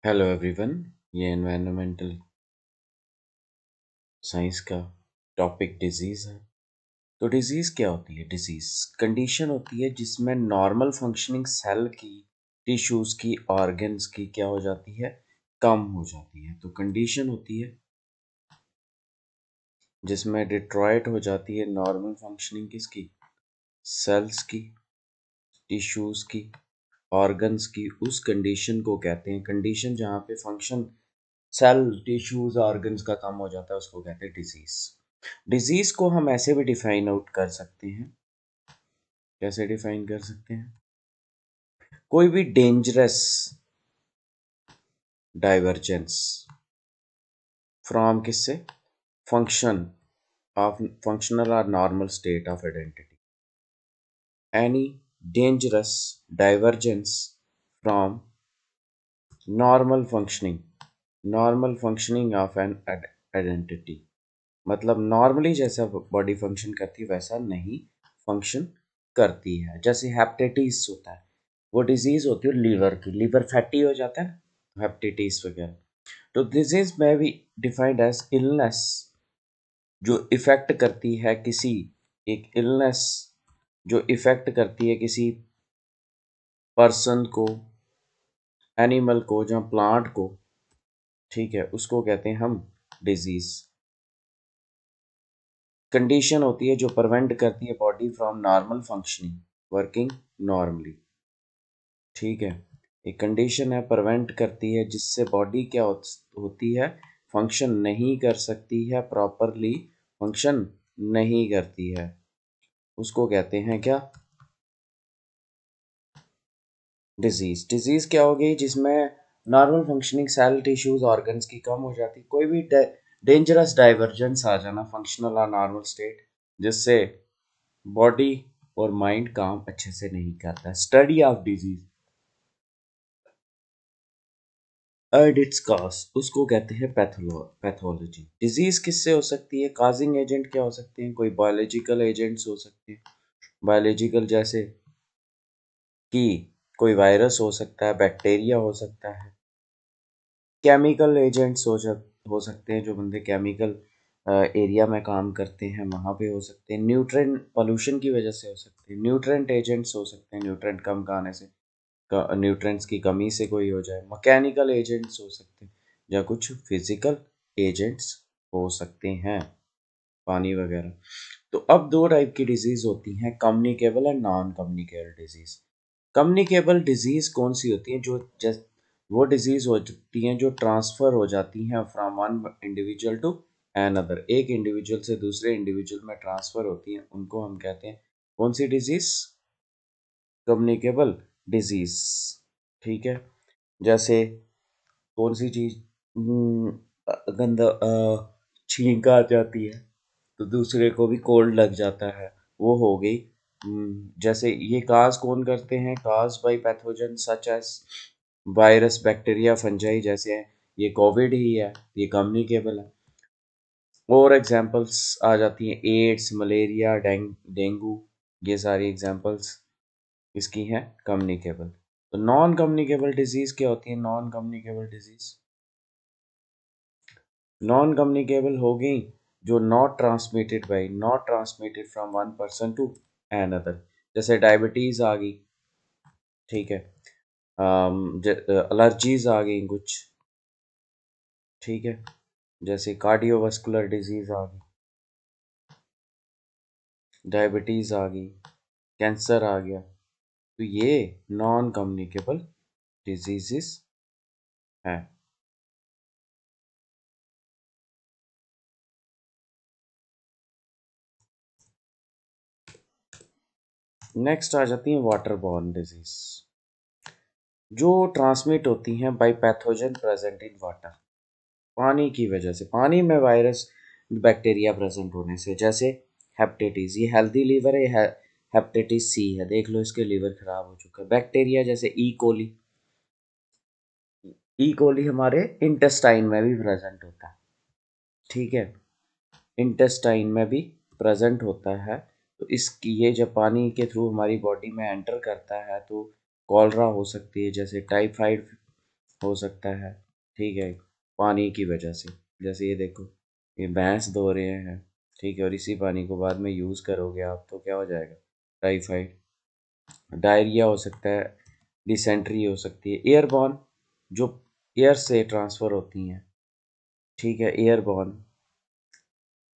Hello everyone. ये environmental science का topic disease है। तो डिजीज़ क्या होती है? डिजीज़ कंडीशन होती है जिसमें नॉर्मल फंक्शनिंग सेल की, टिश्यूज़ की, ऑर्गन्स की क्या हो जाती है? कम हो जाती है। तो कंडीशन होती है जिसमें डिट्रॉइट हो जाती है नॉर्मल फंक्शनिंग किसकी? सेल्स की, टिश्यूज़ की, ऑर्गन्स की। उस कंडीशन को कहते हैं, कंडीशन जहाँ पे फंक्शन सेल, टिश्यूज, ऑर्गन्स का कम हो जाता है उसको कहते हैं डिजीज। डिजीज को हम ऐसे भी डिफाइन आउट कर सकते हैं। कैसे डिफाइन कर सकते हैं? कोई भी डेंजरस डाइवर्जेंस फ्रॉम किससे? फंक्शन ऑफ फंक्शनल और normal state of identity. Any dangerous divergence from normal functioning of an identity. मतलब नॉर्मली जैसा बॉडी फंक्शन करती है वैसा नहीं फंक्शन करती है। जैसे हेपेटाइटिस होता है, वो डिजीज होती है लीवर की, लीवर फैटी हो जाता है, हेपेटाइटिस वगैरह। तो डिजीज में भी डिफाइंड एज इलनेस जो इफेक्ट करती है किसी, एक इलनेस जो इफेक्ट करती है किसी पर्सन को, एनिमल को, जहाँ प्लांट को, ठीक है, उसको कहते हैं हम डिजीज। कंडीशन होती है जो प्रिवेंट करती है body from normal functioning, working normally. ठीक है, एक कंडीशन है प्रिवेंट करती है जिससे बॉडी क्या होती है? फंक्शन नहीं कर सकती है, प्रॉपरली फंक्शन नहीं करती है, उसको कहते हैं क्या? डिजीज। डिजीज क्या हो गई? जिसमें normal functioning cell, tissues, organs की कम हो जाती, कोई भी डेंजरस डाइवर्जेंस आ जाना फंक्शनल और नॉर्मल स्टेट, जिससे बॉडी और माइंड काम अच्छे से नहीं करता। Study of disease and it's cause, उसको कहते हैं पैथोलॉजी। डिजीज किससे हो सकती है? काजिंग एजेंट क्या हो सकते हैं? कोई बायोलॉजिकल एजेंट्स हो सकते हैं, बायोलॉजिकल जैसे कि कोई वायरस हो सकता है, बैक्टीरिया हो सकता है, केमिकल एजेंट्स हो सकते हैं, जो बंदे केमिकल एरिया में काम करते हैं वहाँ पे हो सकते हैं, न्यूट्रेंट पोल्यूशन की वजह से हो सकते हैं, न्यूट्रेंट एजेंट्स हो सकते हैं, न्यूट्रेंट कम खाने से, न्यूट्रेंट्स की कमी से कोई हो जाए, मैकेनिकल एजेंट्स हो सकते हैं, या कुछ फिजिकल एजेंट्स हो सकते हैं, पानी वगैरह। तो अब दो टाइप की डिजीज होती हैं, communicable and non communicable disease. Communicable disease कौन सी होती है? जो वो डिजीज होती हैं जो ट्रांसफर हो जाती हैं from one individual to another, एक इंडिविजुअल से दूसरे इंडिविजुअल में ट्रांसफर होती हैं, उनको हम कहते हैं कौन सी डिजीज? Communicable disease. ठीक है, जैसे कौन सी चीज, गंदा छींक आ जाती है तो दूसरे को भी कोल्ड लग जाता है, वो हो गई। जैसे ये काज कौन करते हैं? Cause by pathogen such as virus, bacteria, fungi, जैसे है ये कोविड ही है, ये कम्युनिकेबल है। और एग्जांपल्स आ जाती हैं एड्स, मलेरिया, डेंगू, ये सारी एग्जांपल्स इसकी हैं कम्युनिकेबल। तो नॉन कम्युनिकेबल डिजीज क्या होती है? Non communicable disease, non communicable हो गई जो not transmitted from one person to another. जैसे डायबिटीज आ गई, ठीक है, एलर्जीज आ गई कुछ, ठीक है, जैसे कार्डियोवास्कुलर डिजीज आ गई, डायबिटीज आ गई, कैंसर आ गया, तो ये नॉन कम्युनिकेबल डिजीजेस हैं। नेक्स्ट आ जाती हैं वाटर बॉर्न डिजीज, जो ट्रांसमिट होती हैं bye pathogen present in water, पानी की वजह से, पानी में वायरस, बैक्टीरिया प्रेजेंट होने से। जैसे हेपेटाइटिस, ये हेल्दी लीवर है, हेपेटाइटिस सी है, देख लो इसके लीवर खराब हो चुका है। बैक्टीरिया जैसे ई कोली, ई कोली हमारे इंटेस्टाइन में भी प्रेजेंट होता है, ठीक है, इंटेस्टाइन में भी प्रेजेंट होता है। तो इसकी ये जब पानी के थ्रू हमारी बॉडी में एंटर करता है तो कॉलरा हो सकती है, जैसे टाइफाइड हो सकता है, ठीक है, पानी की वजह से। जैसे ये देखो, ये भैंस धो रहे हैं, ठीक है, और इसी पानी को बाद में यूज़ करोगे आप तो क्या हो जाएगा, टाइफाइड, डायरिया हो सकता है, डिसेंट्री हो सकती है, एयरबॉर्न जो एयर से ट्रांसफ़र होती हैं, ठीक है, एयरबॉर्न।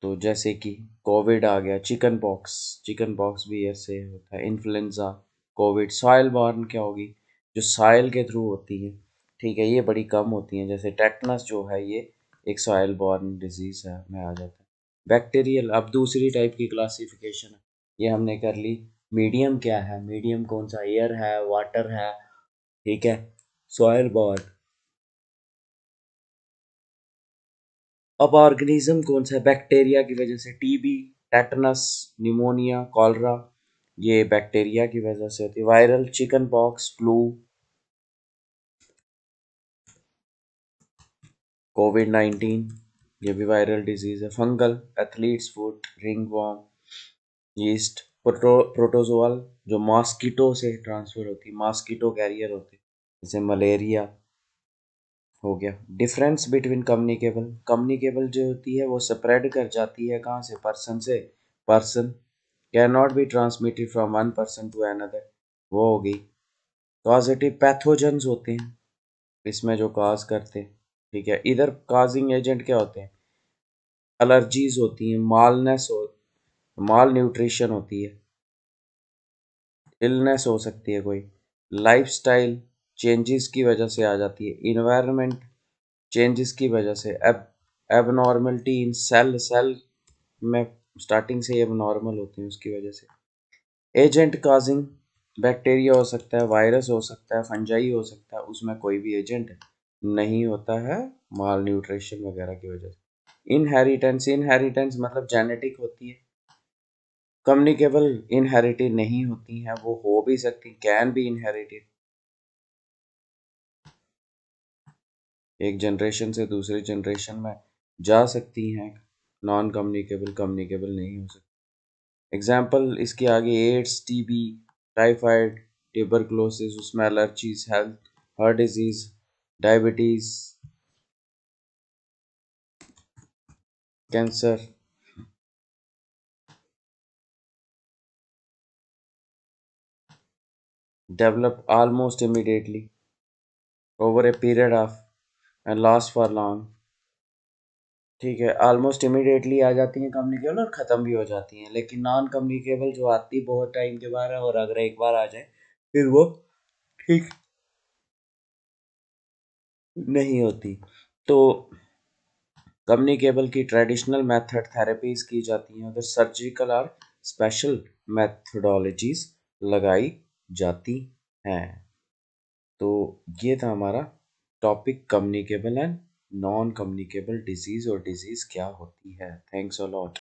तो जैसे कि कोविड आ गया, चिकन पॉक्स भी एयर से होता है, इन्फ्लुएंजा, कोविड। सॉइल बॉर्न क्या होगी, जो सॉइल के थ्रू होती है, ठीक है, ये बड़ी कम होती हैं। जैसे टेटनस जो है ये एक सॉइल बॉर्न डिजीज़ है, में आ जाता है। बैक्टीरियल, अब दूसरी टाइप की क्लासिफिकेशन है, ये हमने कर ली। मीडियम क्या है, मीडियम कौन सा, एयर है, वाटर है, ठीक है, सॉइल बॉर्न। अब ऑर्गेनिज्म कौन सा है, बैक्टीरिया की वजह से, टीबी, टेटनस, निमोनिया, कॉलरा, ये बैक्टीरिया की वजह से होती है। Viral, chicken pox, flu, Covid 19, ये भी वायरल डिजीज है। Fungal, athletes foot, ringworm, yeast, protozoal, जो मॉस्किटो से ट्रांसफर होती है, मॉस्किटो कैरियर होते हैं, जैसे मलेरिया हो गया। डिफरेंस बिटवीन कम्युनिकेबल, कम्युनिकेबल जो होती है वो स्प्रेड कर जाती है कहाँ से, पर्सन से person, can not be transmitted from one person to another, वो होगी। कॉजेटिव, पैथोजेंस होते हैं इसमें जो काज करते हैं, ठीक है। इधर काजिंग एजेंट क्या होते हैं, एलर्जीज होती हैं, मालनेस हो, माल न्यूट्रिशन होती है, इलनेस हो सकती है कोई, लाइफस्टाइल चेंजेस की वजह से आ जाती है, इन्वायरमेंट चेंजेस की वजह से, एबनॉर्मलिटी इन सेल में स्टार्टिंग से एब नॉर्मल होती है उसकी वजह से। एजेंट काजिंग, बैक्टीरिया हो सकता है, वायरस हो सकता है, फंजाई हो सकता है, उसमें कोई भी एजेंट नहीं होता है, माल न्यूट्रिशन वगैरह की वजह से। इनहेरिटेंस, इनहेरिटेंस मतलब जेनेटिक होती है। कम्युनिकेबल इनहेरिटेड नहीं होती हैं, वो हो भी सकती, कैन बी इनहेरिटेड, एक जनरेशन से दूसरे जनरेशन में जा सकती हैं। नॉन कम्युनिकेबल, कम्युनिकेबल नहीं हो सकती। एग्जाम्पल इसके आगे एड्स, टीबी, टाइफाइड, ट्यूबरक्लोसिस, उसमें allergies, health, heart disease, diabetes, cancer, develop almost immediately over a period of and last for long, ठीक है। ऑलमोस्ट इमिडिएटली आ जाती हैं कम्युनिकेबल और ख़त्म भी हो जाती हैं, लेकिन नॉन कम्युनिकेबल जो आती बहुत टाइम के बाद है, और अगर एक बार आ जाए फिर वो ठीक नहीं होती। तो कम्युनिकेबल की ट्रेडिशनल मेथड थेरेपीज की जाती हैं, उधर सर्जिकल और स्पेशल मेथडोलॉजीज लगाई जाती हैं। तो ये था हमारा topic, communicable and non communicable disease और डिजीज़ क्या होती है। Thanks a lot.